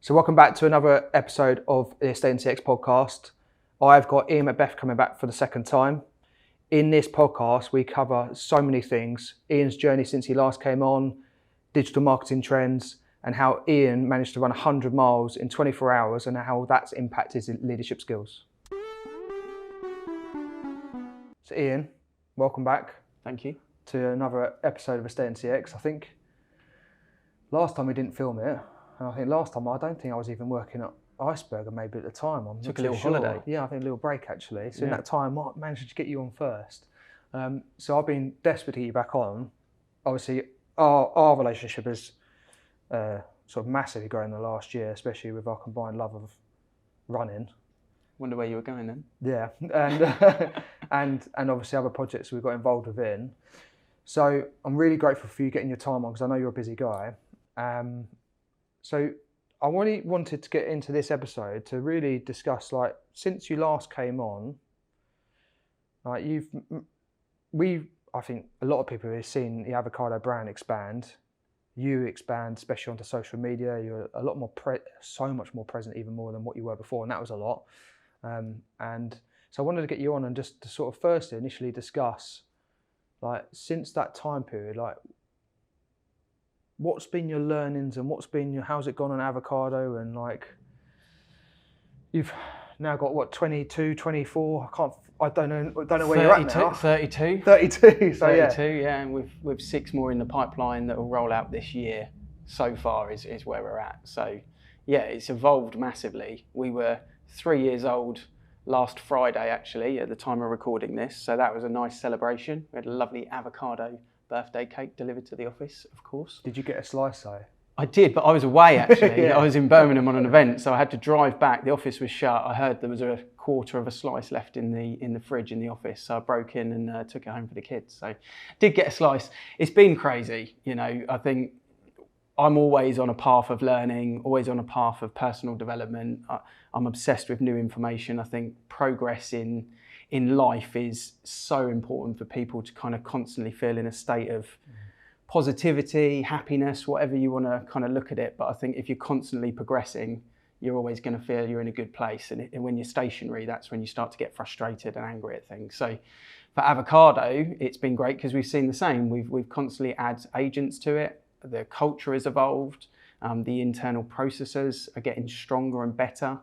So welcome back to another episode of the Estate and CX podcast. I've got Ian Macbeth coming back for the second time. In this podcast, we cover so many things. Ian's journey since he last came on, digital marketing trends, and how Ian managed to run 100 miles in 24 hours and how that's impacted his leadership skills. So Ian, welcome back. Thank you. To another episode of Estate and CX. I think last time we didn't film it. And I think last time, I don't think I was even working at Iceberg, maybe at the time. Took a little holiday. Yeah, I think a little break actually. So in that time, I managed to get you on first. So I've been desperate to get you back on. Obviously, our relationship has sort of massively grown in the last year, especially with our combined love of running. Wonder where you were going then. Yeah, and obviously other projects we got involved within. So I'm really grateful for you getting your time on because I know you're a busy guy. So I really wanted to get into this episode to really discuss, like, since you last came on, like I think a lot of people have seen the Avocado brand expand. You expand, especially onto social media. You're a lot more, so much more present, even more than what you were before, and that was a lot. And so I wanted to get you on and just to sort of firstly initially discuss, like, since that time period, like, what's been your learnings and how's it gone on Avocado, and like you've now got what, 22, 24, I don't know where you're at now. 32. 32, so 32, yeah, and with 6 more in the pipeline that will roll out this year so far is where we're at. So yeah, it's evolved massively. We were 3 years old last Friday actually at the time of recording this, so that was a nice celebration. We had a lovely avocado birthday cake delivered to the office, of course. Did you get a slice though? I did, but I was away actually. I was in Birmingham on an event, so I had to drive back. The office was shut. I heard there was a quarter of a slice left in the fridge in the office, so I broke in and took it home for the kids. So did get a slice. It's been crazy, you know. I think I'm always on a path of learning, always on a path of personal development. I'm obsessed with new information. I think progress in life is so important for people to kind of constantly feel in a state of positivity, happiness, whatever you want to kind of look at it. But I think if you're constantly progressing, you're always going to feel you're in a good place. And when you're stationary, that's when you start to get frustrated and angry at things. So for Avocado, it's been great because we've seen the same. We've constantly added agents to it. The culture has evolved. The internal processes are getting stronger and better.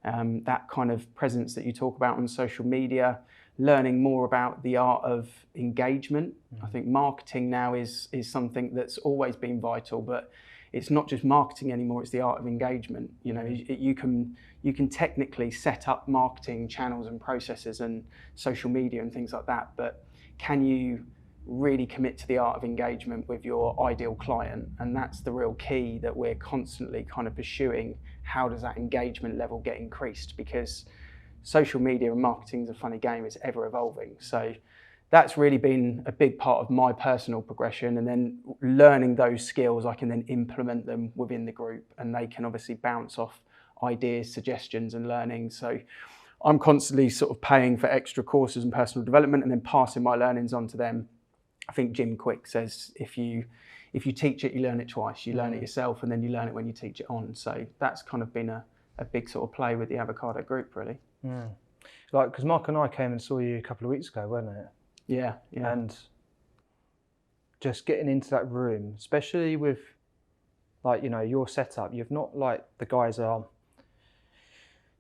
That kind of presence that you talk about on social media, learning more about the art of engagement. I think marketing now is something that's always been vital, but it's not just marketing anymore, it's the art of engagement. You know, you can technically set up marketing channels and processes and social media and things like that, but can you really commit to the art of engagement with your ideal client? And that's the real key that we're constantly kind of pursuing. How does that engagement level get increased? Because social media and marketing is a funny game, it's ever evolving. So that's really been a big part of my personal progression, and then learning those skills, I can then implement them within the group, and they can obviously bounce off ideas, suggestions and learning. So I'm constantly sort of paying for extra courses and personal development and then passing my learnings on to them. I think Jim Quick says if you teach it, you learn it twice. You learn it yourself and then you learn it when you teach it on. So that's kind of been a big sort of play with the Avocado group, really. Like, because Mark and I came and saw you a couple of weeks ago, wasn't it? Yeah. And just getting into that room, especially with, like, you know, your setup, you've not, like the guys are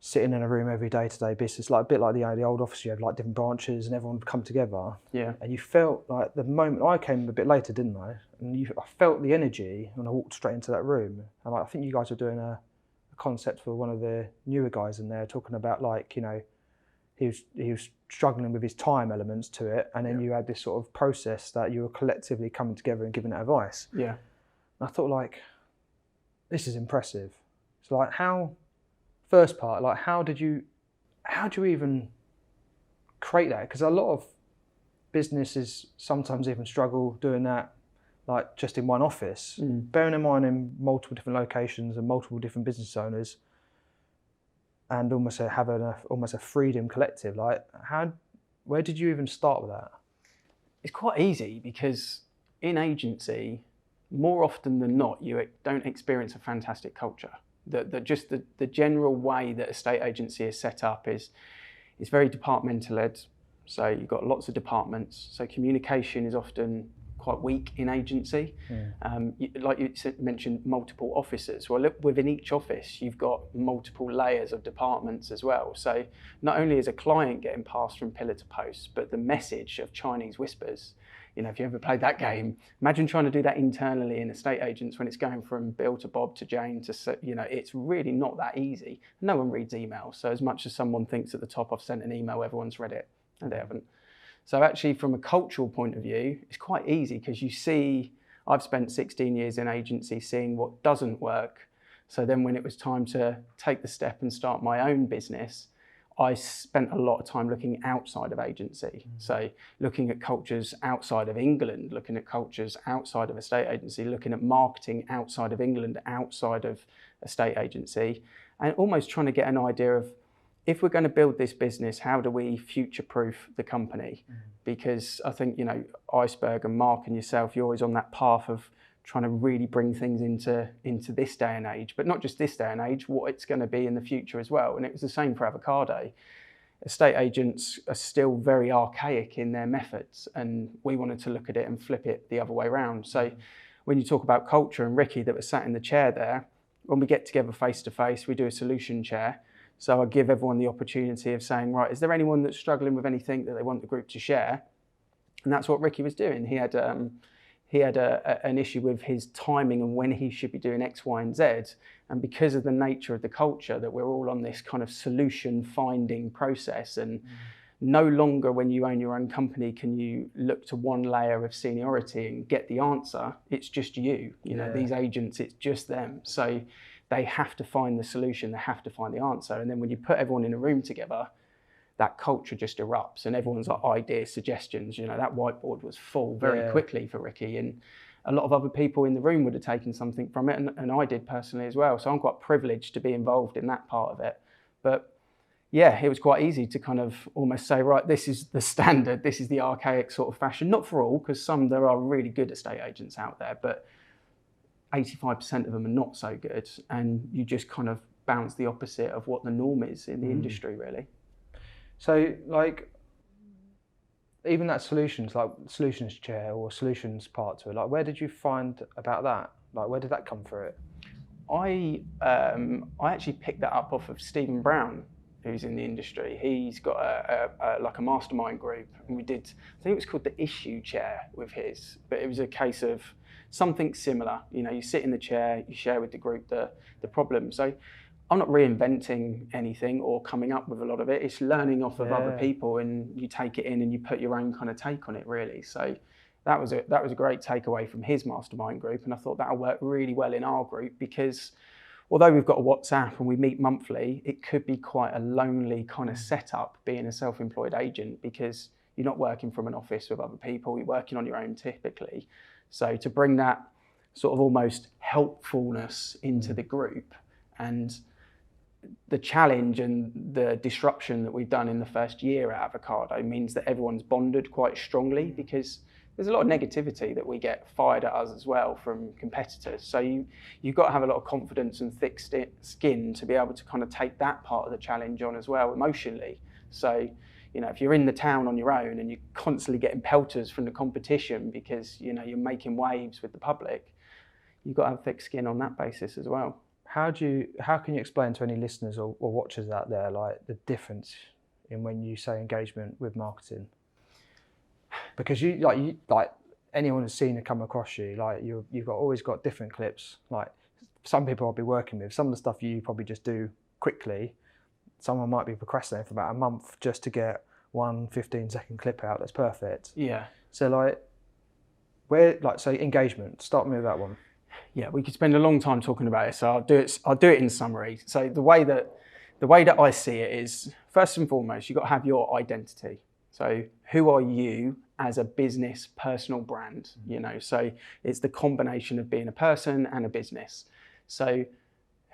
sitting in a room every day-to-day business, like a bit like the old office. You had like different branches and everyone would come together. Yeah. And you felt like the moment I came a bit later, didn't I? And I felt the energy when I walked straight into that room. And I think you guys were doing a concept for one of the newer guys in there, talking about, like, you know, he was struggling with his time elements to it, and then you had this sort of process that you were collectively coming together and giving that advice. Yeah. And I thought, like, this is impressive. So, like, first part, like, how do you even create that? Because a lot of businesses sometimes even struggle doing that, like, just in one office. Bearing in mind in multiple different locations and multiple different business owners, and almost having a freedom collective. Like, where did you even start with that? It's quite easy because in agency, more often than not, you don't experience a fantastic culture. The general way that a estate agency is set up is it's very departmental led. So you've got lots of departments. So communication is often quite weak in agency. Like you mentioned, multiple offices. Well, look, within each office, you've got multiple layers of departments as well. So not only is a client getting passed from pillar to post, but the message of Chinese whispers. If you ever played that game, imagine trying to do that internally in estate agents when it's going from Bill to Bob to Jane to, it's really not that easy. No one reads email. So as much as someone thinks at the top, I've sent an email, everyone's read it, and they haven't. So actually from a cultural point of view, it's quite easy because you see, I've spent 16 years in agency seeing what doesn't work. So then when it was time to take the step and start my own business, I spent a lot of time looking outside of agency. So looking at cultures outside of England, looking at cultures outside of estate agency, looking at marketing outside of England, outside of estate agency, and almost trying to get an idea of, if we're going to build this business, how do we future-proof the company? Because I think, Iceberg and Mark and yourself, you're always on that path of trying to really bring things into this day and age, but not just this day and age, what it's going to be in the future as well. And it was the same for Avocado. Estate agents are still very archaic in their methods, and we wanted to look at it and flip it the other way around. So when you talk about culture, and Ricky that was sat in the chair there, when we get together face to face, we do a solution chair. So I give everyone the opportunity of saying, right, is there anyone that's struggling with anything that they want the group to share? And that's what Ricky was doing. He had an issue with his timing and when he should be doing X, Y, and Z. And because of the nature of the culture, that we're all on this kind of solution finding process. And no longer when you own your own company can you look to one layer of seniority and get the answer. It's just you. These agents, it's just them. So they have to find the solution, they have to find the answer. And then when you put everyone in a room together, that culture just erupts and everyone's like ideas, suggestions. That whiteboard was full very quickly for Ricky, and a lot of other people in the room would have taken something from it, and I did personally as well. So I'm quite privileged to be involved in that part of it. But yeah, it was quite easy to kind of almost say, right, this is the standard, this is the archaic sort of fashion. Not for all, because there are really good estate agents out there, but 85% of them are not so good, and you just kind of bounce the opposite of what the norm is in the industry, really. So, even that solutions chair or solutions part to it, where did you find about that? Where did that come through it? I actually picked that up off of Stephen Brown, who's in the industry. He's got a mastermind group, and we did, I think it was called the issue chair with his, but it was a case of something similar. You sit in the chair, you share with the group the problem. So I'm not reinventing anything or coming up with a lot of it. It's learning off of other people, and you take it in and you put your own kind of take on it, really. So that was a great takeaway from his mastermind group, and I thought that'll work really well in our group, because although we've got a WhatsApp and we meet monthly, it could be quite a lonely kind of setup being a self-employed agent, because you're not working from an office with other people, you're working on your own typically. So to bring that sort of almost helpfulness into the group, and the challenge and the disruption that we've done in the first year at Avocado means that everyone's bonded quite strongly, because there's a lot of negativity that we get fired at us as well from competitors. So you've got to have a lot of confidence and thick skin to be able to kind of take that part of the challenge on as well emotionally. So, if you're in the town on your own and you're constantly getting pelters from the competition because, you're making waves with the public, you've got to have thick skin on that basis as well. How can you explain to any listeners or watchers out there the difference in when you say engagement with marketing? Because you anyone who's seen it come across you, you've always got different clips. Some people I'll be working with, some of the stuff you probably just do quickly. Someone might be procrastinating for about a month just to get one 15-second clip out that's perfect. Yeah. So so engagement. Start me with that one. Yeah, we could spend a long time talking about it, so I'll do it in summary. So the way that I see it is, first and foremost, you've got to have your identity. So who are you as a business, personal brand? So it's the combination of being a person and a business. So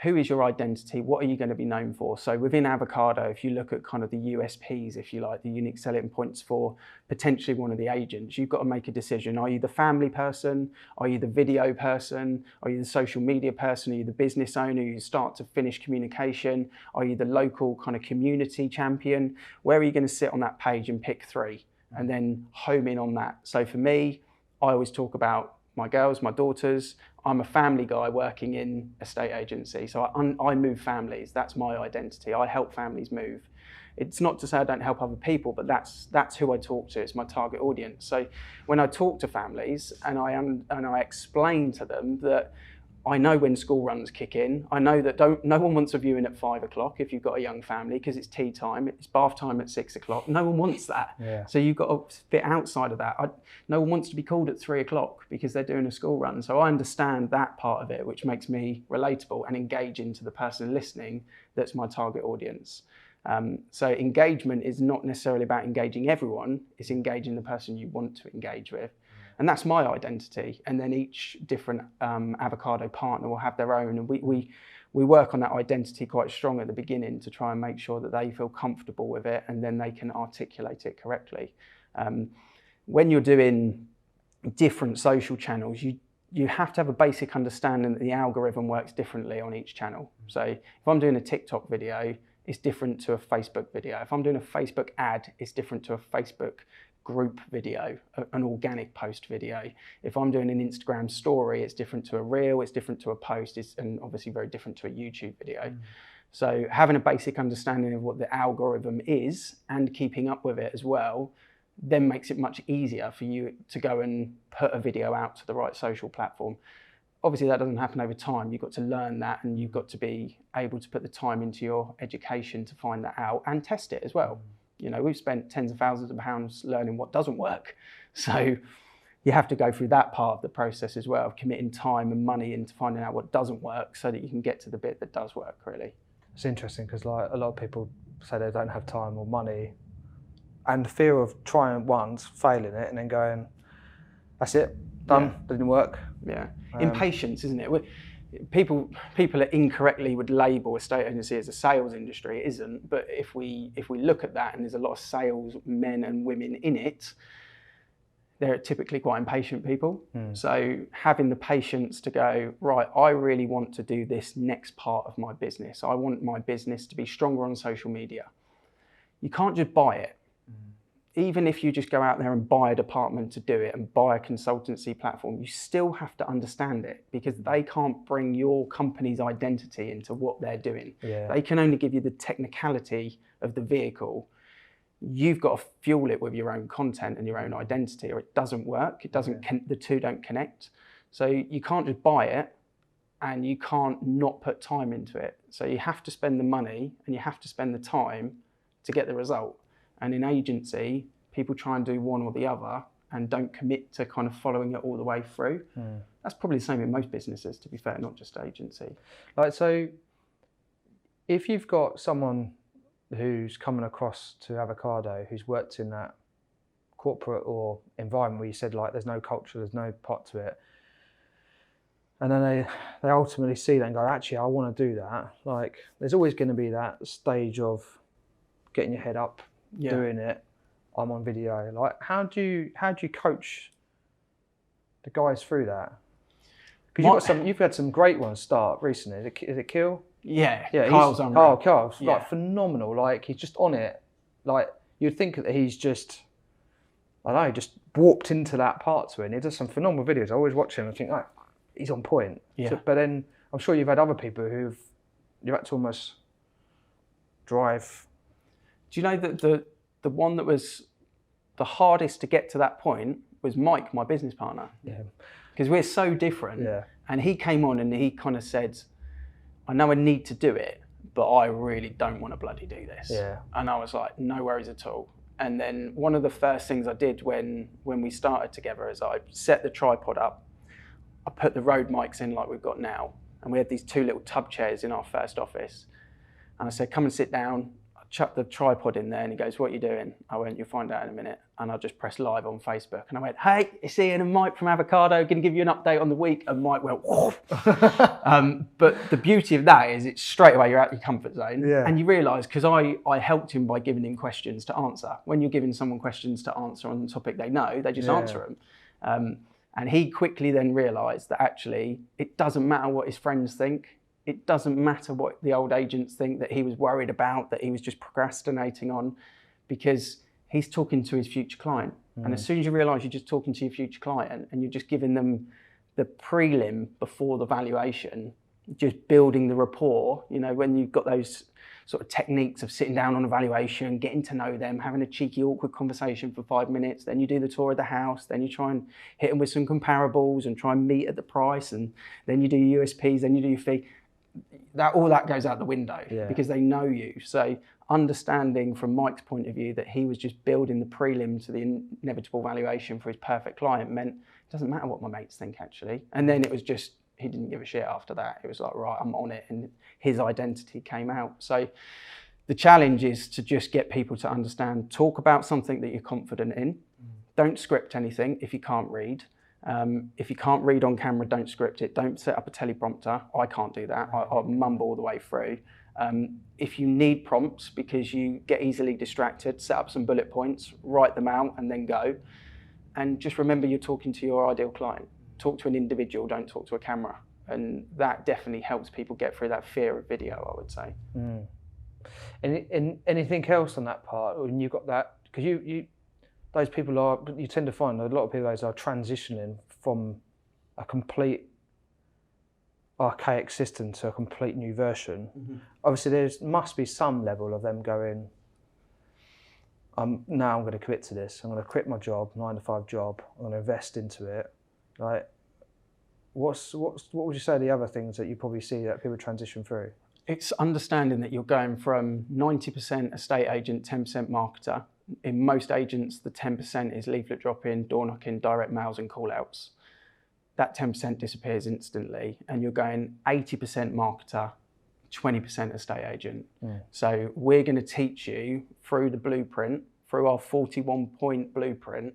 who is your identity? What are you going to be known for? So within Avocado, if you look at kind of the USPs, if you like, the unique selling points for potentially one of the agents, you've got to make a decision. Are you the family person? Are you the video person? Are you the social media person? Are you the business owner? Are you start to finish communication? Are you the local kind of community champion? Where are you going to sit on that page and pick 3 and then home in on that? So for me, I always talk about my girls, my daughters. I'm a family guy working in a estate agency. So I move families. That's my identity. I help families move. It's not to say I don't help other people, but that's who I talk to. It's my target audience. So when I talk to families and I explain to them that I know when school runs kick in. I know that no one wants a viewing at 5 o'clock if you've got a young family, because it's tea time, it's bath time at 6 o'clock. No one wants that. Yeah. So you've got to fit outside of that. No one wants to be called at 3 o'clock because they're doing a school run. So I understand that part of it, which makes me relatable and engaging to the person listening. That's my target audience. So engagement is not necessarily about engaging everyone. It's engaging the person you want to engage with. And that's my identity. And then each different Avocado partner will have their own. And we work on that identity quite strong at the beginning to try and make sure that they feel comfortable with it and then they can articulate it correctly. When you're doing different social channels, you have to have a basic understanding that the algorithm works differently on each channel. So if I'm doing a TikTok video, it's different to a Facebook video. If I'm doing a Facebook ad, it's different to a Facebook group video, an organic post video. If I'm doing an Instagram story, it's different to a reel, it's different to a post, and obviously very different to a YouTube video. So having a basic understanding of what the algorithm is and keeping up with it as well, then makes it much easier for you to go and put a video out to the right social platform. Obviously that doesn't happen over time. You've got to learn that, and you've got to be able to put the time into your education to find that out and test it as well. You know, we've spent tens of thousands of pounds learning what doesn't work. So you have to go through that part of the process as well, of committing time and money into finding out what doesn't work so that you can get to the bit that does work, really. It's interesting because like a lot of people say they don't have time or money, and the fear of trying once, failing it, and then going, that's it, done, didn't work. Yeah, impatience, isn't it? People incorrectly would label estate agency as a sales industry. It isn't, but if we look at that, and there's a lot of sales men and women in it, they're typically quite impatient people. So having the patience to go, right, I really want to do this next part of my business. I want my business to be stronger on social media. You can't just buy it. Even if you just go out there and buy a department to do it and buy a consultancy platform, you still have to understand it, because they can't bring your company's identity into what they're doing. They can only give you the technicality of the vehicle. You've got to fuel it with your own content and your own identity, or it doesn't work. It doesn't. The two don't connect. So you can't just buy it, and you can't not put time into it. So you have to spend the money and you have to spend the time to get the result. And in agency, people try and do one or the other and don't commit to kind of following it all the way through. That's probably the same in most businesses, to be fair, not just agency. Like, so if you've got someone who's coming across to Avocado, who's worked in that corporate or environment where you said like there's no culture, there's no pot to it, and then they ultimately see that and go, actually, I want to do that. Like, there's always going to be that stage of getting your head up, doing it. I'm on video. Like, how do you coach the guys through that? Because you've had some great ones start recently. Is it Kill? Yeah, Kyle's like phenomenal. Like, he's just on it. Like, you'd think that he's just, I don't know, just warped into that part to it. And he does some phenomenal videos. I always watch him and think, oh, he's on point. Yeah. So, but then I'm sure you've had other people you've had to almost drive. Do you know that the one that was the hardest to get to that point was Mike, my business partner? Yeah. Because we're so different. Yeah. And he came on and he kind of said, I know I need to do it, but I really don't want to bloody do this. Yeah. And I was like, no worries at all. And then one of the first things I did when we started together is I set the tripod up. I put the Rode mics in like we've got now. And we had these 2 little tub chairs in our first office. And I said, come and sit down. chucked the tripod in there and he goes, "What are you doing?" I went, "You'll find out in a minute." And I just pressed live on Facebook and I went, "Hey, it's Ian and Mike from Avocado, going to give you an update on the week." And Mike went, "Whoa." But the beauty of that is it's straight away you're out your comfort zone. Yeah. And you realise, because I helped him by giving him questions to answer. When you're giving someone questions to answer on the topic they know, they just answer them. And he quickly then realised that actually it doesn't matter what his friends think. It doesn't matter what the old agents think that he was worried about, that he was just procrastinating on, because he's talking to his future client. And as soon as you realise you're just talking to your future client and you're just giving them the prelim before the valuation, just building the rapport, you know, when you've got those sort of techniques of sitting down on a valuation, getting to know them, having a cheeky, awkward conversation for 5 minutes, then you do the tour of the house, then you try and hit them with some comparables and try and meet at the price, and then you do your USPs, then you do your fee. All that goes out the window because they know you. So understanding from Mike's point of view that he was just building the prelim to the inevitable valuation for his perfect client meant it doesn't matter what my mates think actually. And then it was just, he didn't give a shit after that. It was like, right, I'm on it, and his identity came out. So the challenge is to just get people to understand, talk about something that you're confident in. Don't script anything if you can't read. If you can't read on camera, don't script it. Don't set up a teleprompter. I can't do that. I'll mumble all the way through. If you need prompts because you get easily distracted, set up some bullet points, write them out, and then go. And just remember you're talking to your ideal client. Talk to an individual, don't talk to a camera. And that definitely helps people get through that fear of video, I would say. And anything else on that part? When you got that, because those people are, you tend to find a lot of people those are transitioning from a complete archaic system to a complete new version. Obviously there must be some level of them going, now I'm going to commit to this. I'm going to quit my job, 9-to-5 job. I'm going to invest into it. Like, what would you say are the other things that you probably see that people transition through? It's understanding that you're going from 90% estate agent, 10% marketer. In most agents, the 10% is leaflet drop-in, door knocking, direct mails and call-outs. That 10% disappears instantly, and you're going 80% marketer, 20% estate agent. So we're going to teach you through the blueprint, through our 41-point blueprint,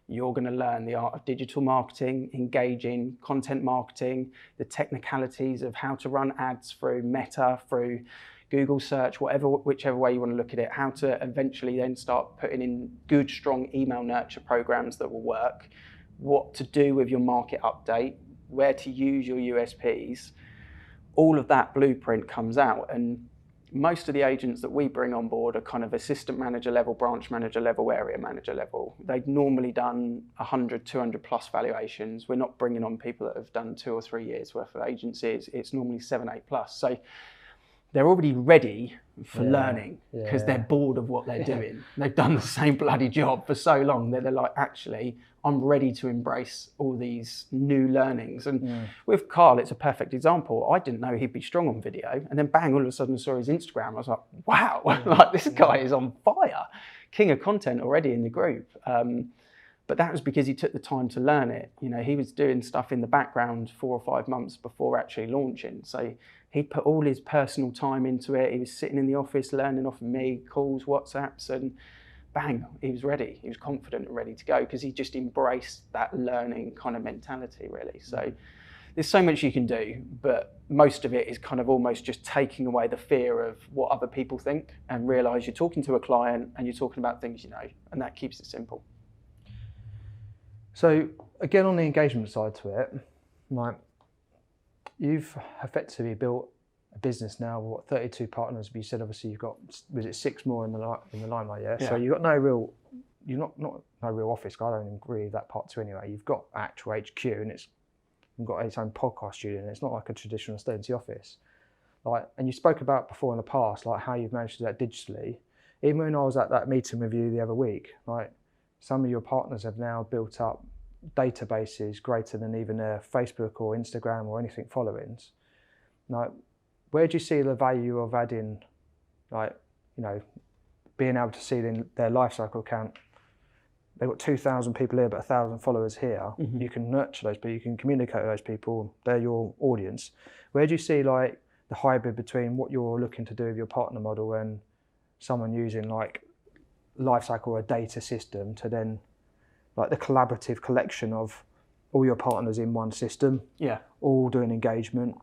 you're going to learn the art of digital marketing, engaging, content marketing, the technicalities of how to run ads through Meta, through Google search, whichever way you want to look at it, how to eventually then start putting in good, strong email nurture programs that will work, what to do with your market update, where to use your USPs. All of that blueprint comes out, and most of the agents that we bring on board are kind of assistant manager level, branch manager level, area manager level. They've normally done 100, 200 plus valuations. We're not bringing on people that have done 2 or 3 years worth of agencies. It's normally 7, 8 plus. So they're already ready for learning because they're bored of what they're doing. They've done the same bloody job for so long that they're like, actually, I'm ready to embrace all these new learnings. And with Carl, it's a perfect example. I didn't know he'd be strong on video. And then bang, all of a sudden I saw his Instagram. I was like, wow, like this guy is on fire. King of content already in the group. But that was because he took the time to learn it. You know, he was doing stuff in the background 4 or 5 months before actually launching. So he put all his personal time into it. He was sitting in the office learning off of me, calls, WhatsApps, and bang, he was ready. He was confident and ready to go because he just embraced that learning kind of mentality, really. So there's so much you can do, but most of it is kind of almost just taking away the fear of what other people think and realise you're talking to a client and you're talking about things you know, and that keeps it simple. So again, on the engagement side to it, like, you've effectively built a business now, what, 32 partners, but you said obviously you've got, was it 6 more in the limelight, yeah? So you've got no real office, I don't agree with that part too anyway. You've got actual HQ and you've got its own podcast studio, and it's not like a traditional agency office. Like, and you spoke about before in the past, like how you've managed to do that digitally. Even when I was at that meeting with you the other week, like some of your partners have now built up databases greater than even their Facebook or Instagram or anything followings. Like, where do you see the value of adding, like, you know, being able to see their life cycle account? They've got 2,000 people here, but 1,000 followers here. You can nurture those people, you can communicate with those people, they're your audience. Where do you see like the hybrid between what you're looking to do with your partner model and someone using like lifecycle or a data system to then like the collaborative collection of all your partners in one system, all doing engagement,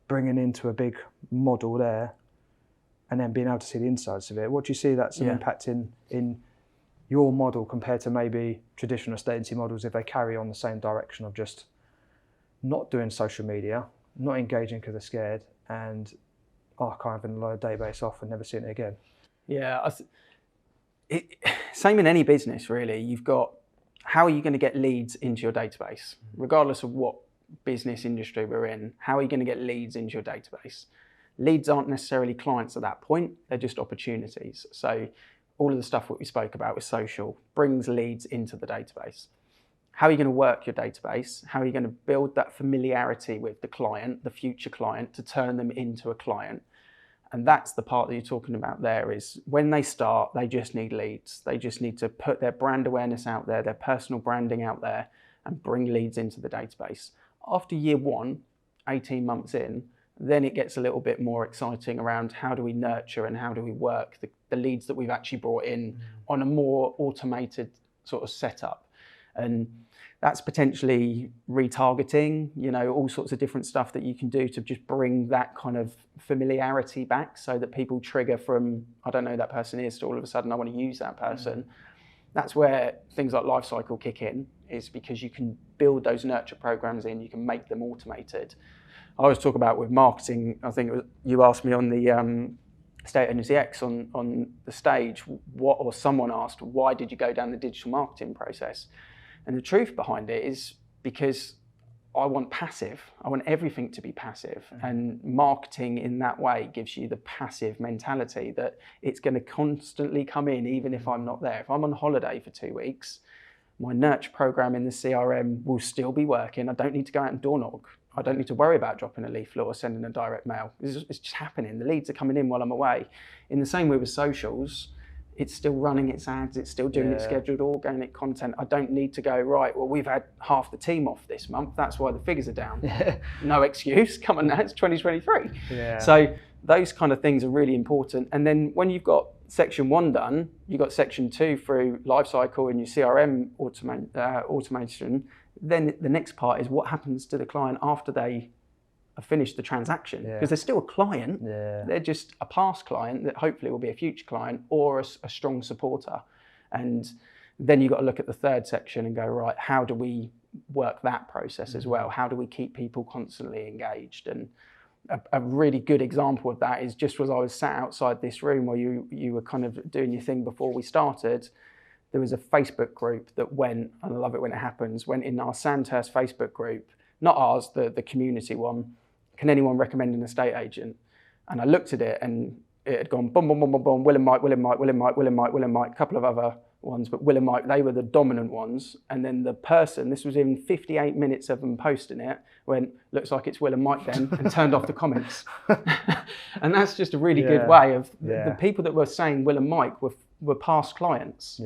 bringing into a big model there, and then being able to see the insights of it. What do you see that's an impact in your model compared to maybe traditional estate agency models if they carry on the same direction of just not doing social media, not engaging because they're scared, and archiving a lot of database off and never seeing it again? Yeah, same in any business really. You've got, how are you going to get leads into your database? Regardless of what business industry we're in, how are you going to get leads into your database? Leads aren't necessarily clients at that point, they're just opportunities. So all of the stuff that we spoke about with social brings leads into the database. How are you going to work your database? How are you going to build that familiarity with the client, the future client, to turn them into a client? And that's the part that you're talking about there, is when they start, they just need leads. They just need to put their brand awareness out there, their personal branding out there, and bring leads into the database. After year one, 18 months in, then it gets a little bit more exciting around how do we nurture and how do we work the leads that we've actually brought in on a more automated sort of setup. And that's potentially retargeting, all sorts of different stuff that you can do to just bring that kind of familiarity back, so that people trigger from, I don't know who that person is, to all of a sudden I want to use that person. That's where things like lifecycle kick in, is because you can build those nurture programs in, you can make them automated. I always talk about with marketing, I think it was, you asked me on the Estate Agency X on the stage, or someone asked, why did you go down the digital marketing process? And the truth behind it is because I want passive. I want everything to be passive. And marketing in that way gives you the passive mentality that it's going to constantly come in even if I'm not there. If I'm on holiday for 2 weeks, my nurture program in the CRM will still be working. I don't need to go out and door knock. I don't need to worry about dropping a leaflet or sending a direct mail. It's just happening. The leads are coming in while I'm away. In the same way with socials, it's still running its ads, it's still doing its scheduled organic content. I don't need to go, right, well, we've had half the team off this month, that's why the figures are down. No excuse, come on now, it's 2023. So those kind of things are really important. And then when you've got section 1 done, you've got section 2 through lifecycle and your CRM automation, then the next part is what happens to the client after they have finished the transaction, because they're still a client. They're just a past client that hopefully will be a future client or a strong supporter. And then you've got to look at the third section and go, right, how do we work that process as well? How do we keep people constantly engaged? And a really good example of that is just as I was sat outside this room while you were kind of doing your thing before we started, there was a Facebook group that went, and I love it when it happens, went in our Sandhurst Facebook group, not ours, the community one. Can anyone recommend an estate agent? And I looked at it and it had gone boom, boom, boom, boom, boom, Will and Mike, Will and Mike, Will and Mike, Will and Mike, Will and Mike, a couple of other ones, but Will and Mike, they were the dominant ones. And then the person, this was in 58 minutes of them posting it, went, looks like it's Will and Mike then, and turned off the comments. And that's just a really good way of, the people that were saying Will and Mike were past clients.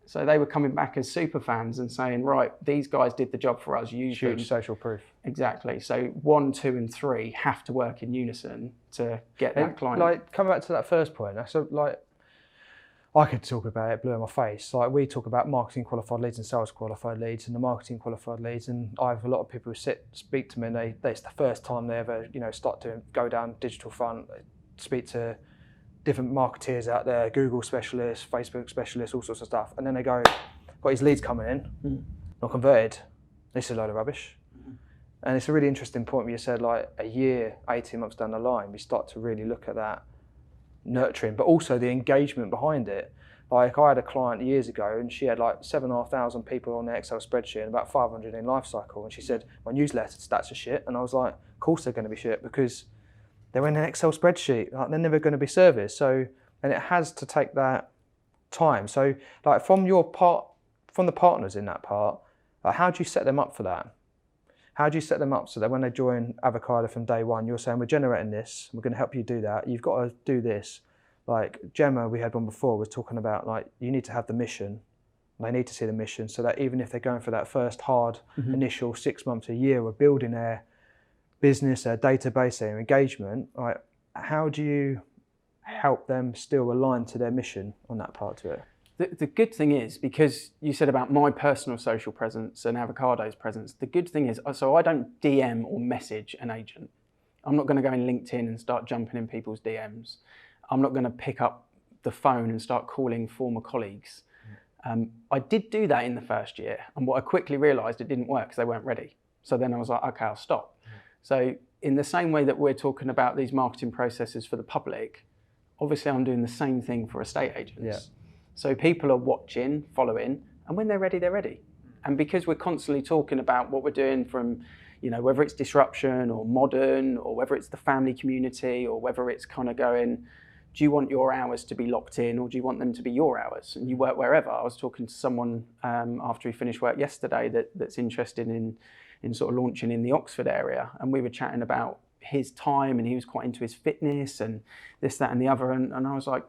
So they were coming back as super fans and saying, right, these guys did the job for us. Huge social proof. Exactly. So 1, 2, and 3 have to work in unison to get that client. Like, coming back to that first point, so like, I could talk about it, blew in my face. Like, we talk about marketing qualified leads and sales qualified leads and the marketing qualified leads. And I have a lot of people who speak to me and it's the first time they ever, start to go down digital front, speak to different marketeers out there, Google specialists, Facebook specialists, all sorts of stuff. And then they go, got his leads coming in, not converted. This is a load of rubbish. And it's a really interesting point where you said, like, a year, 18 months down the line, we start to really look at that nurturing, but also the engagement behind it. Like, I had a client years ago and she had like 7,500 people on the Excel spreadsheet and about 500 in lifecycle. And she said, my newsletter stats are shit. And I was like, of course they're going to be shit, because they're in an Excel spreadsheet. Like, they're never going to be serviced. So, and it has to take that time. So, like, from the partners in that part, like, how do you set them up for that? How do you set them up so that when they join Avocado from day one, you're saying, we're generating this, we're going to help you do that. You've got to do this. Like Gemma, we had one before, was talking about, like, you need to have the mission. They need to see the mission, so that even if they're going for that first hard initial 6 months, a year, we're building their business, their database, their engagement. Like, how do you help them still align to their mission on that part to it? The good thing is, because you said about my personal social presence and Avocado's presence, the good thing is, so I don't DM or message an agent. I'm not going to go in LinkedIn and start jumping in people's DMs. I'm not going to pick up the phone and start calling former colleagues. I did do that in the first year, and what I quickly realised, it didn't work because they weren't ready. So then I was like, okay, I'll stop. So in the same way that we're talking about these marketing processes for the public, obviously I'm doing the same thing for estate agents. Yeah. So people are watching, following, and when they're ready, they're ready. And because we're constantly talking about what we're doing from, whether it's disruption or modern, or whether it's the family community, or whether it's kind of going, do you want your hours to be locked in, or do you want them to be your hours? And you work wherever. I was talking to someone after he finished work yesterday that's interested in sort of launching in the Oxford area. And we were chatting about his time, and he was quite into his fitness and this, that, and the other. And I was like,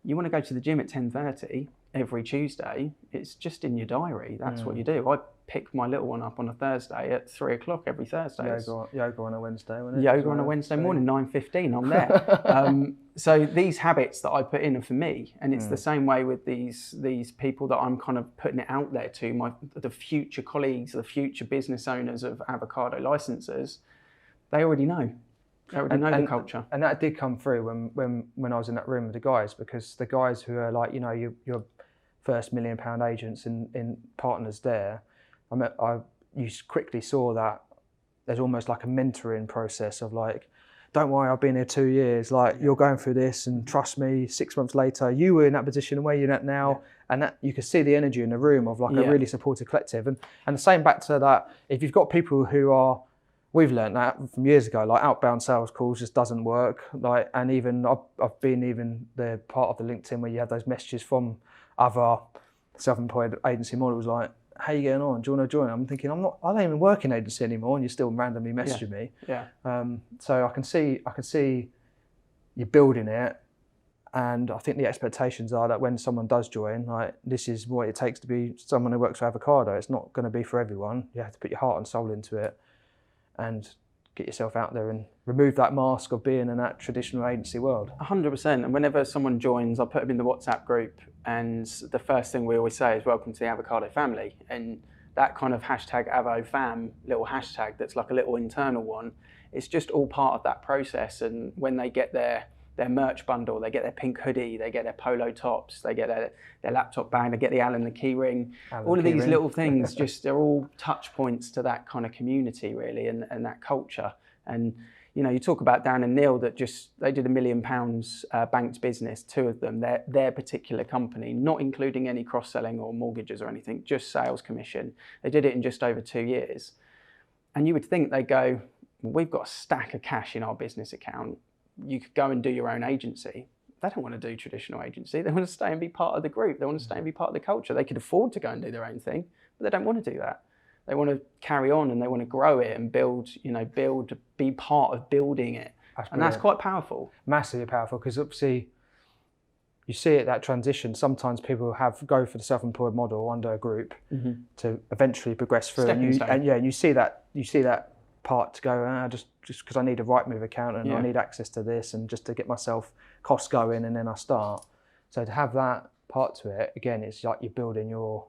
you want to go to the gym at 10:30 every Tuesday, it's just in your diary. That's what you do. I pick my little one up on a Thursday at 3:00 every Thursday. Yoga on a Wednesday, wasn't it? Yoga on a Wednesday morning, 9:15, I'm there. So these habits that I put in are for me. And it's the same way with these people that I'm kind of putting it out there to, the future colleagues, the future business owners of Avocado licenses. They already know. They already know the culture. And that did come through when I was in that room with the guys, because the guys who are like, your first £1 million agents in partners there, you quickly saw that there's almost like a mentoring process of like, don't worry, I've been here 2 years, like you're going through this, and trust me, 6 months later, you were in that position and where you're at now. And that you could see the energy in the room of like a really supportive collective. And the same back to that, if you've got people who are, we've learned that from years ago, like outbound sales calls just doesn't work. Like, and even I've been even the part of the LinkedIn where you have those messages from other self-employed agency models like, how you getting on? Do you want to join? I'm thinking, I don't even work in agency anymore, and you're still randomly messaging me. Yeah. So I can see you're building it, and I think the expectations are that when someone does join, like this is what it takes to be someone who works for Avocado. It's not going to be for everyone. You have to put your heart and soul into it, and get yourself out there and remove that mask of being in that traditional agency world. 100%. And whenever someone joins, I put them in the WhatsApp group, and the first thing we always say is welcome to the Avocado family. And that kind of #AvoFam little hashtag that's like a little internal one, it's just all part of that process. And when they get their merch bundle, they get their pink hoodie, they get their polo tops, they get their laptop bag, they get the Allen the key ring. All of these little things, they're all touch points to that kind of community really, and that culture. And you talk about Dan and Neil that they did £1 million banked business, 2 of them, their particular company, not including any cross-selling or mortgages or anything, just sales commission. They did it in just over 2 years. And you would think they go, well, we've got a stack of cash in our business account. You could go and do your own agency. They don't want to do traditional agency. They want to stay and be part of the group. They want to stay and be part of the culture. They could afford to go and do their own thing, but they don't want to do that. They want to carry on, and they want to grow it and build, be part of building it. And that's quite powerful. Massively powerful, because obviously you see it, that transition. Sometimes people go for the self-employed model under a group to eventually progress through. And you see that part to go, just because I need a right move account and I need access to this, and just to get myself costs going, and then I start. So to have that part to it, again, it's like you're building your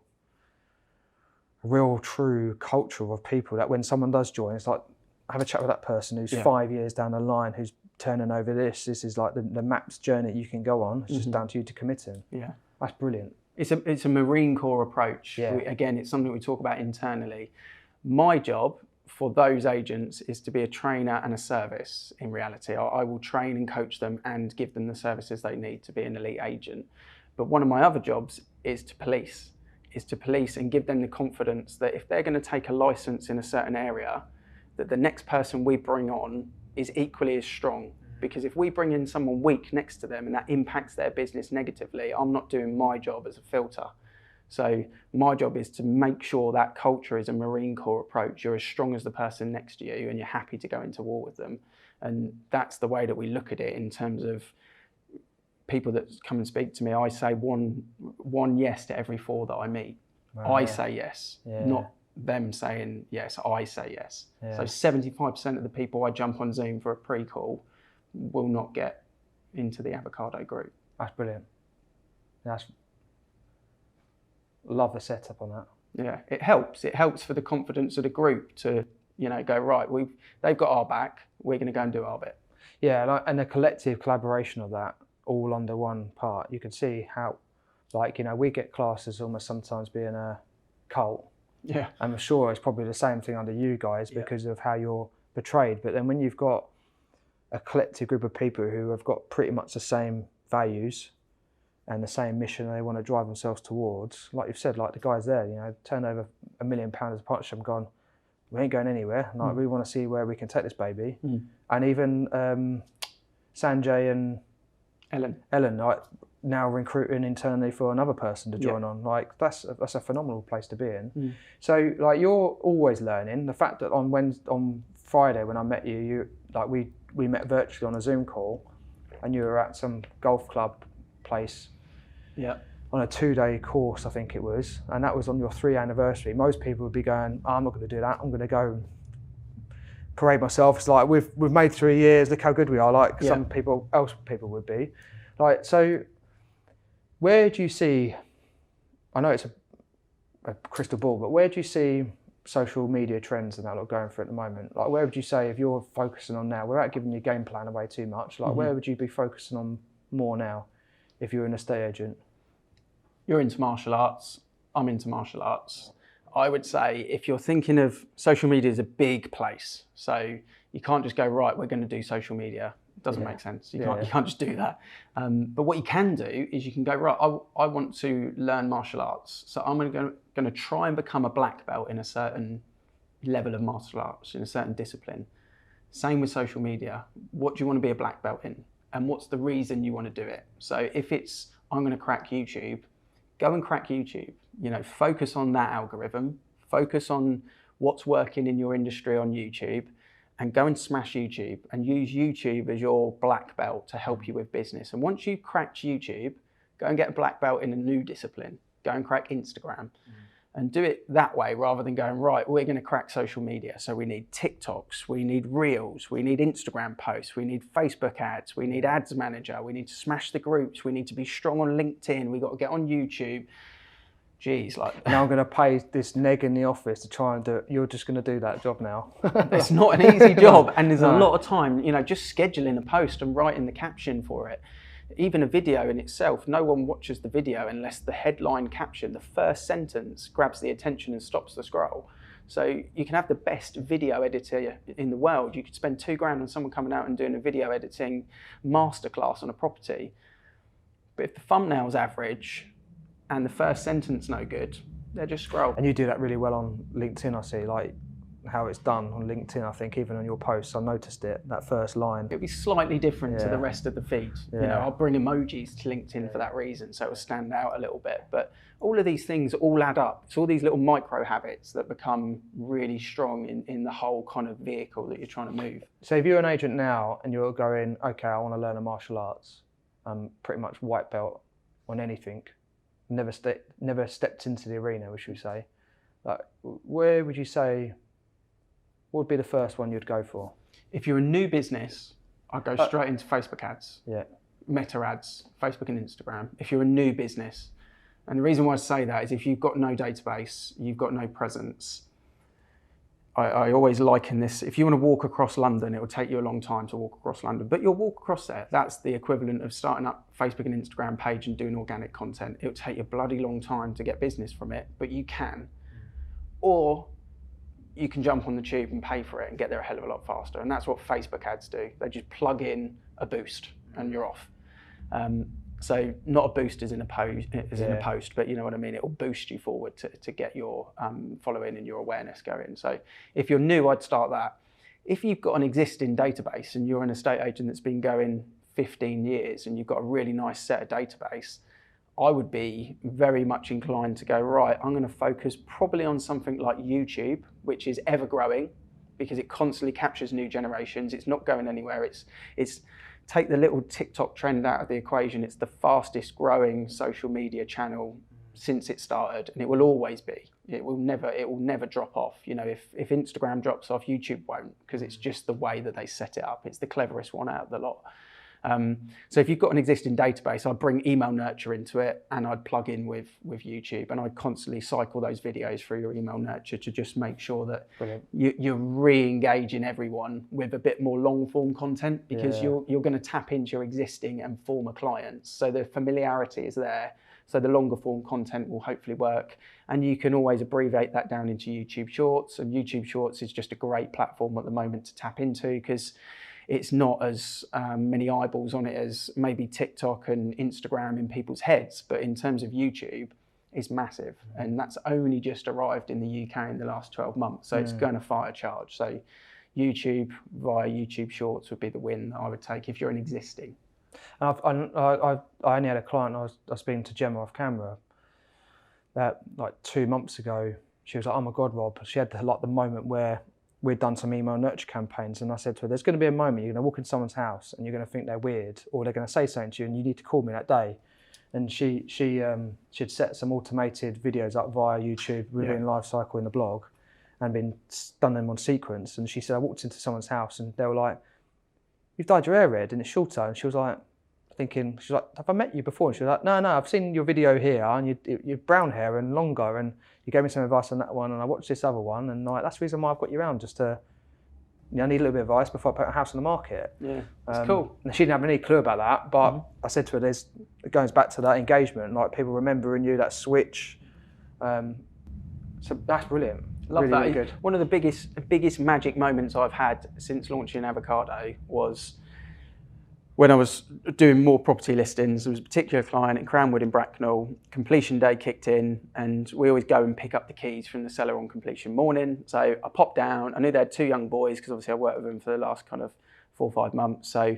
real true culture of people that when someone does join, it's like, have a chat with that person who's 5 years down the line, who's turning over this is like the map's journey you can go on. It's just down to you to commit in. Yeah, that's brilliant. It's a Marine Corps approach. Again, it's something we talk about internally. My job for those agents is to be a trainer and a service. In reality, I will train and coach them and give them the services they need to be an elite agent. But one of my other jobs is to police and give them the confidence that if they're going to take a license in a certain area, that the next person we bring on is equally as strong. Because if we bring in someone weak next to them and that impacts their business negatively, I'm not doing my job as a filter. So my job is to make sure that culture is a Marine Corps approach. You're as strong as the person next to you, and you're happy to go into war with them. And that's the way that we look at it in terms of people that come and speak to me. I say one yes to every 4 that I meet. Wow. I say yes, not them saying yes. I say yes. So 75% of the people I jump on Zoom for a pre-call will not get into the Avocado group. That's brilliant. Love the setup on that. Yeah, it helps. It helps for the confidence of the group to, go, right, they've got our back, we're going to go and do our bit. Yeah, and the collective collaboration of that all under one part. You can see how, we get classed as almost sometimes being a cult. Yeah. I'm sure it's probably the same thing under you guys because of how you're portrayed. But then when you've got a collective group of people who have got pretty much the same values and the same mission they want to drive themselves towards, like you've said, like the guys there, turned over £1 million as a partnership and gone, we ain't going anywhere. Like we want to see where we can take this baby. And even Sanjay and Ellen, like now recruiting internally for another person to join on. Like that's a phenomenal place to be in. So like you're always learning. The fact that on Friday when I met you, we met virtually on a Zoom call, and you were at some golf club place. Yeah. On a 2-day course, I think it was, and that was on your 3rd anniversary. Most people would be going, I'm not going to do that. I'm going to go and parade myself. It's like we've made 3 years. Look how good we are. Like some people would be. Like so, where do you see? I know it's a crystal ball, but where do you see social media trends and that lot going for at the moment? Like where would you say if you're focusing on now, without giving your game plan away too much? Like where would you be focusing on more now, if you're an estate agent? You're into martial arts, I'm into martial arts. I would say if you're thinking of social media as a big place, so you can't just go, right, we're going to do social media. It doesn't make sense. You can't just do that. But what you can do is you can go, right, I want to learn martial arts. So I'm going to try and become a black belt in a certain level of martial arts, in a certain discipline. Same with social media. What do you want to be a black belt in? And what's the reason you want to do it? So if it's, I'm going to crack YouTube, go and crack YouTube. Focus on that algorithm, focus on what's working in your industry on YouTube, and go and smash YouTube and use YouTube as your black belt to help you with business. And once you've cracked YouTube, go and get a black belt in a new discipline. Go and crack Instagram and do it that way rather than going, right, we're going to crack social media. So we need TikToks, we need Reels, we need Instagram posts, we need Facebook ads, we need ads manager, we need to smash the groups, we need to be strong on LinkedIn, we got to get on YouTube. Geez, now I'm going to pay this neg in the office to try and do it. You're just going to do that job now. It's not an easy job, and there's a lot of time, just scheduling a post and writing the caption for it. Even a video in itself, no one watches the video unless the headline caption, the first sentence, grabs the attention and stops the scroll. So you can have the best video editor in the world. You could spend £2,000 on someone coming out and doing a video editing masterclass on a property. But if the thumbnail's average and the first sentence no good, they're just scroll. And you do that really well on LinkedIn, I see, like how it's done on LinkedIn. I think even on your posts, I noticed it, that first line. It'll be slightly different to the rest of the feed. I'll bring emojis to LinkedIn for that reason, so it'll stand out a little bit. But all of these things all add up. It's all these little micro habits that become really strong in the whole kind of vehicle that you're trying to move. So if you're an agent now and you're going, okay, I want to learn a martial arts, pretty much white belt on anything, never stepped into the arena, should we say, like where would you say, what would be the first one you'd go for? If you're a new business, I'd go straight into Facebook ads, Meta ads, Facebook and Instagram. If you're a new business, and the reason why I say that is if you've got no database, you've got no presence. I always liken this, if you want to walk across London, it will take you a long time to walk across London, but you'll walk across there. That's the equivalent of starting up Facebook and Instagram page and doing organic content. It'll take you a bloody long time to get business from it, but you can. Or you can jump on the tube and pay for it and get there a hell of a lot faster. And that's what Facebook ads do. They just plug in a boost and you're off. So not a boost as in a post, but you know what I mean? It will boost you forward to get your following and your awareness going. So if you're new, I'd start that. If you've got an existing database and you're an estate agent that's been going 15 years and you've got a really nice set of database, I would be very much inclined to go, right, I'm going to focus probably on something like YouTube, which is ever growing because it constantly captures new generations. It's not going anywhere. It's take the little TikTok trend out of the equation. It's the fastest growing social media channel since it started, and it will always be. It will never drop off. You know, if Instagram drops off, YouTube won't, because it's just the way that they set it up. It's the cleverest one out of the lot. So if you've got an existing database, I'd bring email nurture into it, and I'd plug in with YouTube, and I'd constantly cycle those videos through your email nurture to just make sure that you're re-engaging everyone with a bit more long form content, because you're going to tap into your existing and former clients. So the familiarity is there. So the longer form content will hopefully work. And you can always abbreviate that down into YouTube Shorts. And YouTube Shorts is just a great platform at the moment to tap into, because it's not as many eyeballs on it as maybe TikTok and Instagram in people's heads. But in terms of YouTube, it's massive. And that's only just arrived in the UK in the last 12 months. So it's going to fire charge. So YouTube via YouTube Shorts would be the win that I would take if you're an existing. And I only had a client, I was speaking to Gemma off camera, that like 2 months ago, she was like, oh my God, Rob. She had the moment where we'd done some email nurture campaigns, and I said to her, there's going to be a moment you're going to walk in someone's house and you're going to think they're weird, or they're going to say something to you and you need to call me that day. And she'd set some automated videos up via YouTube, reviewing life cycle in the blog, and done them on sequence. And she said, I walked into someone's house and they were like, you've dyed your hair red and it's shorter. And she was like, she's like, have I met you before? And she was like, no, I've seen your video here, and you're brown hair and longer, and you gave me some advice on that one, and I watched this other one, and like, that's the reason why I've got you around, just to, I need a little bit of advice before I put a house on the market. Yeah, that's cool. And she didn't have any clue about that, but I said to her, it goes back to that engagement, like people remembering you, that switch. So that's brilliant. Love really, that. Really good. One of the biggest magic moments I've had since launching Avocado was when I was doing more property listings. There was a particular client in Cranwood in Bracknell. Completion day kicked in, and we always go and pick up the keys from the seller on completion morning. So I popped down. I knew they had 2 young boys, because obviously I worked with them for the last kind of 4 or 5 months. So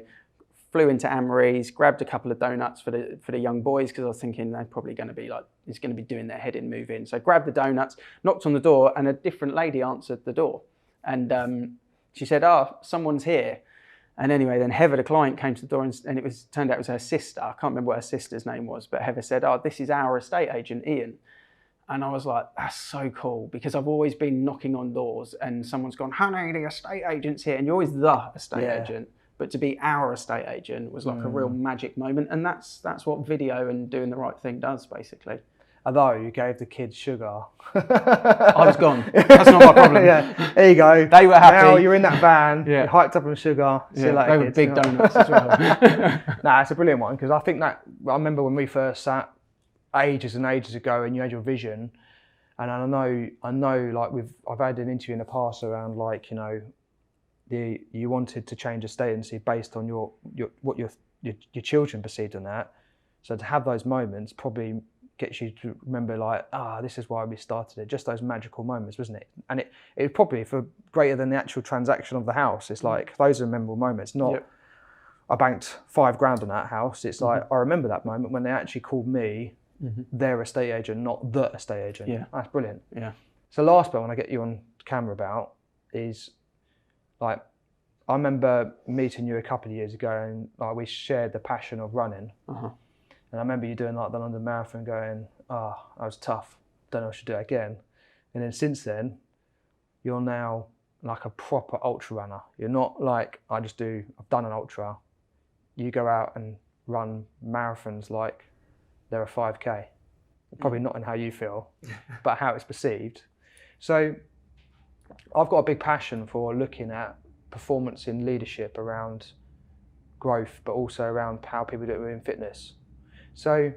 flew into Amory's, grabbed a couple of donuts for the young boys, because I was thinking they're probably going to be it's going to be doing their head in move in. So I grabbed the donuts, knocked on the door, and a different lady answered the door, and she said, "Oh, someone's here." And anyway, then Heather, the client, came to the door, and turned out it was her sister. I can't remember what her sister's name was, but Heather said, "Oh, this is our estate agent, Ian." And I was like, that's so cool, because I've always been knocking on doors and someone's gone, honey, the estate agent's here. And you're always the estate agent. But to be our estate agent was like a real magic moment. And that's what video and doing the right thing does, basically. Although you gave the kids sugar. I was gone. That's not my problem. Yeah, there you go. They were happy. Now you're in that van, you're hyped up on sugar. See you later, they were kids. big donuts as well. Nah, it's a brilliant one, because I think that, I remember when we first sat ages and ages ago, and you had your vision, and I know like I've had an interview in the past around, like, you know, you wanted to change estate agency based on what your children perceived on that. So to have those moments probably gets you to remember, like, this is why we started it. Just those magical moments, wasn't it? And it probably, for greater than the actual transaction of the house, it's like those are memorable moments. Not I banked $5,000 on that house. It's like I remember that moment when they actually called me their estate agent, not the estate agent. Yeah, that's brilliant. Yeah. So last bit I want to get you on camera about is, like, I remember meeting you a couple of years ago, and like we shared the passion of running. And I remember you doing like the London Marathon, going, that was tough. Don't know if I should do it again. And then since then, you're now like a proper ultra runner. You're not like, I've done an ultra. You go out and run marathons like they're a 5K. Probably not in how you feel, but how it's perceived. So I've got a big passion for looking at performance in leadership around growth, but also around how people do it within fitness. So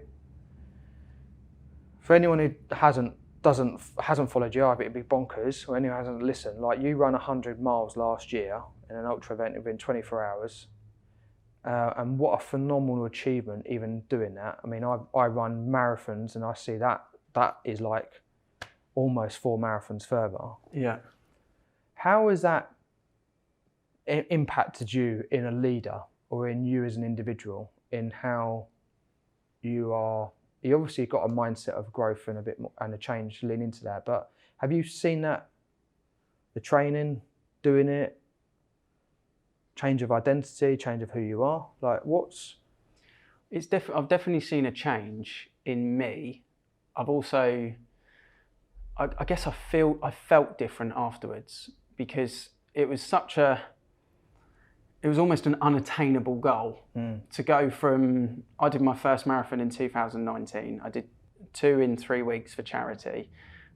for anyone who hasn't followed you, it'd be bonkers, or anyone who hasn't listened, like, you ran 100 miles last year in an ultra event within 24 hours. And what a phenomenal achievement, even doing that. I mean, I run marathons, and I see that is like almost 4 marathons further. Yeah. How has that impacted you in a leader, or in you as an individual, in how you obviously got a mindset of growth and a bit more, and a change to lean into that, but have you seen that, the training, doing it, change of identity, change of who you are? Like, I've definitely seen a change in me. I've also, I guess I felt different afterwards, because it was such a it was almost an unattainable goal to go from, I did my first marathon in 2019. I did 2 in 3 weeks for charity.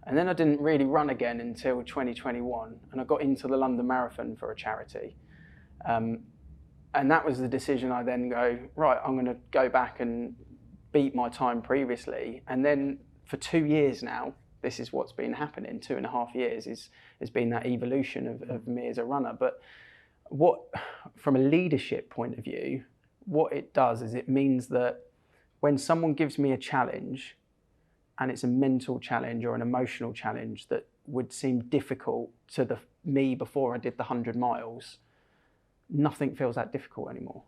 And then I didn't really run again until 2021. And I got into the London Marathon for a charity. And that was the decision. I then go, right, I'm going to go back and beat my time previously. And then for 2 years now, this is what's been happening. 2.5 years has been that evolution of me as a runner. But what, from a leadership point of view, what it does is it means that when someone gives me a challenge, and it's a mental challenge or an emotional challenge that would seem difficult to me before I did the 100 miles, nothing feels that difficult anymore.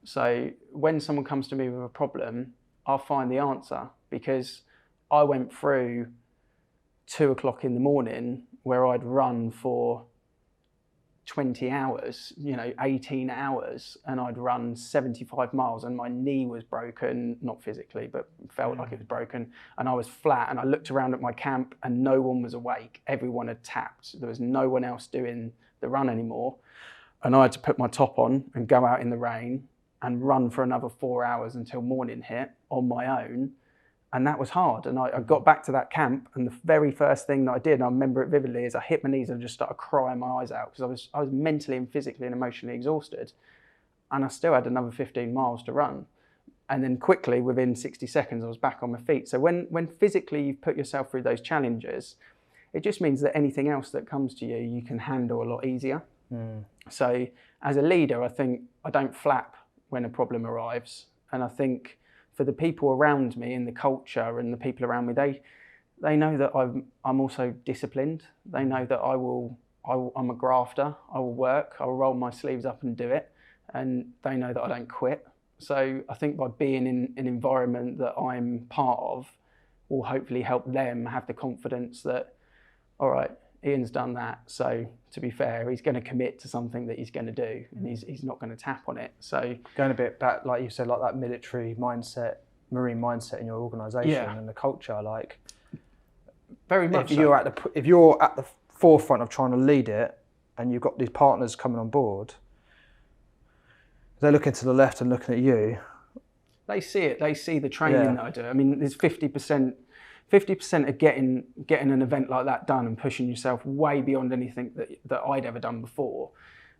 So when someone comes to me with a problem, I'll find the answer, because I went through 2 o'clock in the morning where I'd run for 20 hours, 18 hours, and I'd run 75 miles and my knee was broken, not physically, but felt like it was broken. And I was flat, and I looked around at my camp and no one was awake. Everyone had tapped. There was no one else doing the run anymore. And I had to put my top on and go out in the rain and run for another 4 hours until morning hit on my own. And that was hard. And I got back to that camp, and the very first thing that I did, and I remember it vividly, is I hit my knees and just started crying my eyes out, because I was mentally and physically and emotionally exhausted. And I still had another 15 miles to run. And then quickly, within 60 seconds, I was back on my feet. So when physically you put yourself through those challenges, it just means that anything else that comes to you, you can handle a lot easier. So as a leader, I think I don't flap when a problem arrives. And I think for the people around me and the culture and the people around me, they know that I'm also disciplined. They know that I'm a grafter. I will work. I will roll my sleeves up and do it. And they know that I don't quit. So I think by being in an environment that I'm part of will hopefully help them have the confidence that, all right, Ian's done that. So to be fair, he's going to commit to something that he's going to do, and he's not going to tap on it. So going a bit back, like you said, like that military mindset, marine mindset in your organisation and the culture, like very much. If you're at the forefront of trying to lead it, and you've got these partners coming on board, they're looking to the left and looking at you. They see it. They see the training that I do. I mean, there's 50% of getting an event like that done and pushing yourself way beyond anything that I'd ever done before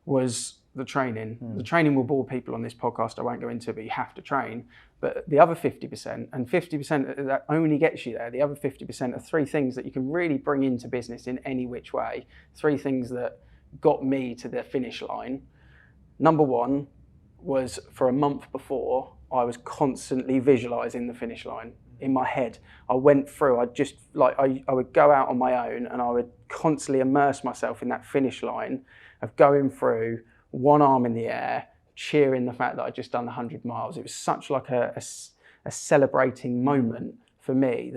was the training. The training will bore people on this podcast. I won't go into it, but you have to train. But the other 50%, and 50% that only gets you there, the other 50% are 3 things that you can really bring into business in any which way. 3 things that got me to the finish line. Number 1 was, for a month before, I was constantly visualizing the finish line in my head. I went through, I would go out on my own, and I would constantly immerse myself in that finish line of going through, one arm in the air, cheering the fact that I'd just done the 100 miles. It was such like a celebrating moment for me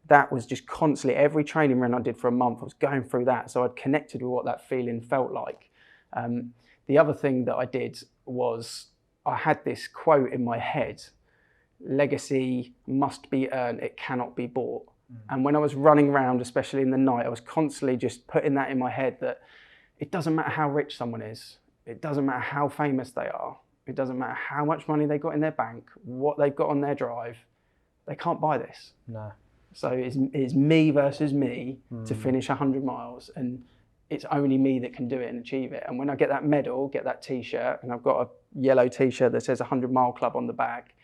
that was just constantly, every training run I did for a month, I was going through that. So I'd connected with what that feeling felt like. The other thing that I did was, I had this quote in my head: legacy must be earned, it cannot be bought. And when I was running around, especially in the night, I was constantly just putting that in my head, that it doesn't matter how rich someone is, it doesn't matter how famous they are, it doesn't matter how much money they got in their bank, what they've got on their drive, they can't buy this. No. So it's me versus me to finish 100 miles, and it's only me that can do it and achieve it. And when I get that medal, get that t-shirt, and I've got a yellow t-shirt that says 100 Mile Club on the back,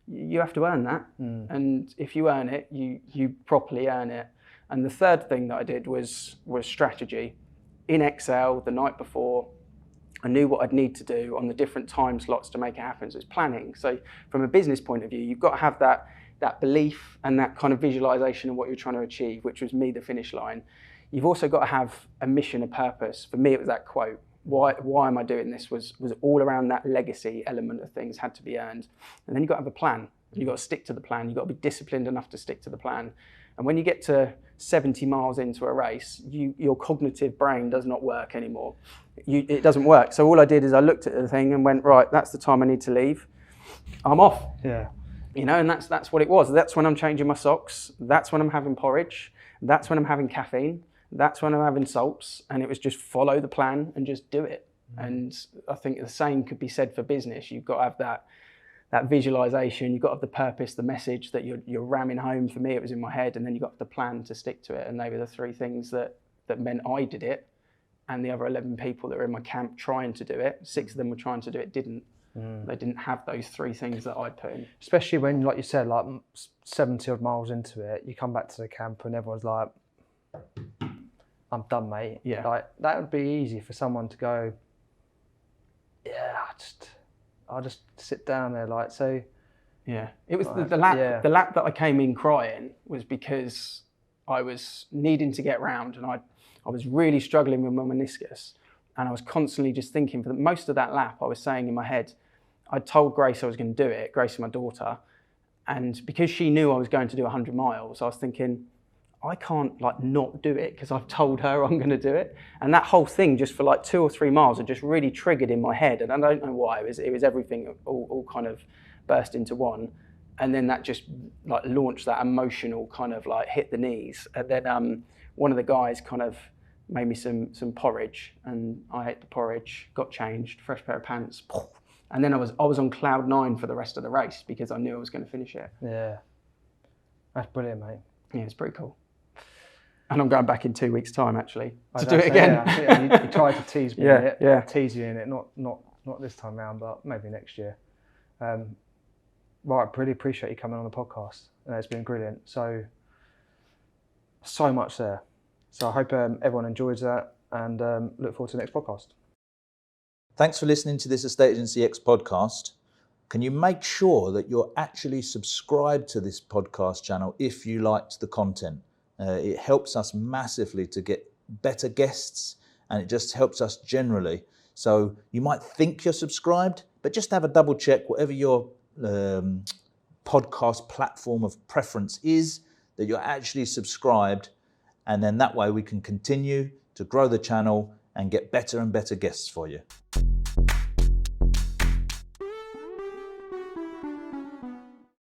you have to earn that. And if you earn it, you properly earn it. And the third thing that I did was strategy. In Excel, the night before, I knew what I'd need to do on the different time slots to make it happen. So it's planning. So from a business point of view, you've got to have that belief and that kind of visualization of what you're trying to achieve, which was me, the finish line. You've also got to have a mission, a purpose. For me, it was that quote. Why am I doing this? Was all around that legacy element of things had to be earned. And then you've got to have a plan. You've got to stick to the plan. You've got to be disciplined enough to stick to the plan. And when you get to 70 miles into a race, your cognitive brain does not work anymore. It doesn't work. So all I did is I looked at the thing and went, right, that's the time I need to leave. I'm off. Yeah. And that's what it was. That's when I'm changing my socks. That's when I'm having porridge. That's when I'm having caffeine. That's when I'm having salts. And it was just follow the plan and just do it. And I think the same could be said for business. You've got to have that visualization, you've got to have the purpose, the message that you're ramming home. For me, it was in my head, and then you've got the plan to stick to it. And they were the three things that meant I did it. And the other 11 people that were in my camp trying to do it, 6 of them were trying to do it, didn't. They didn't have those 3 things that I'd put in. Especially when, like you said, like 70 odd miles into it, you come back to the camp and everyone's like, I'm done, mate. Yeah. Like, that would be easy for someone to go, yeah, I'll just sit down there, like, so. Yeah, it was the lap. The lap that I came in crying was because I was needing to get round, and I was really struggling with my meniscus, and I was constantly just thinking. For most of that lap, I was saying in my head, I told Grace I was going to do it. Grace is my daughter, and because she knew I was going to do 100 miles, I was thinking, I can't like not do it because I've told her I'm going to do it. And that whole thing, just for like 2 or 3 miles, had just really triggered in my head. And I don't know why. It was everything all kind of burst into one. And then that just like launched that emotional kind of like hit the knees. And then one of the guys kind of made me some porridge, and I ate the porridge, got changed, fresh pair of pants, and then I was on cloud 9 for the rest of the race because I knew I was going to finish it. Yeah, that's brilliant, mate. Yeah, it's pretty cool. And I'm going back in 2 weeks' time, actually, to do it again. Yeah, you tried to tease me in it. Yeah. Tease you in it, not this time round, but maybe next year. Right, really appreciate you coming on the podcast. It's been brilliant. So much there. So I hope everyone enjoys that, and look forward to the next podcast. Thanks for listening to this Estate Agency X podcast. Can you make sure that you're actually subscribed to this podcast channel if you liked the content? It helps us massively to get better guests, and it just helps us generally. So you might think you're subscribed, but just have a double check whatever your podcast platform of preference is, that you're actually subscribed, and then that way we can continue to grow the channel and get better and better guests for you.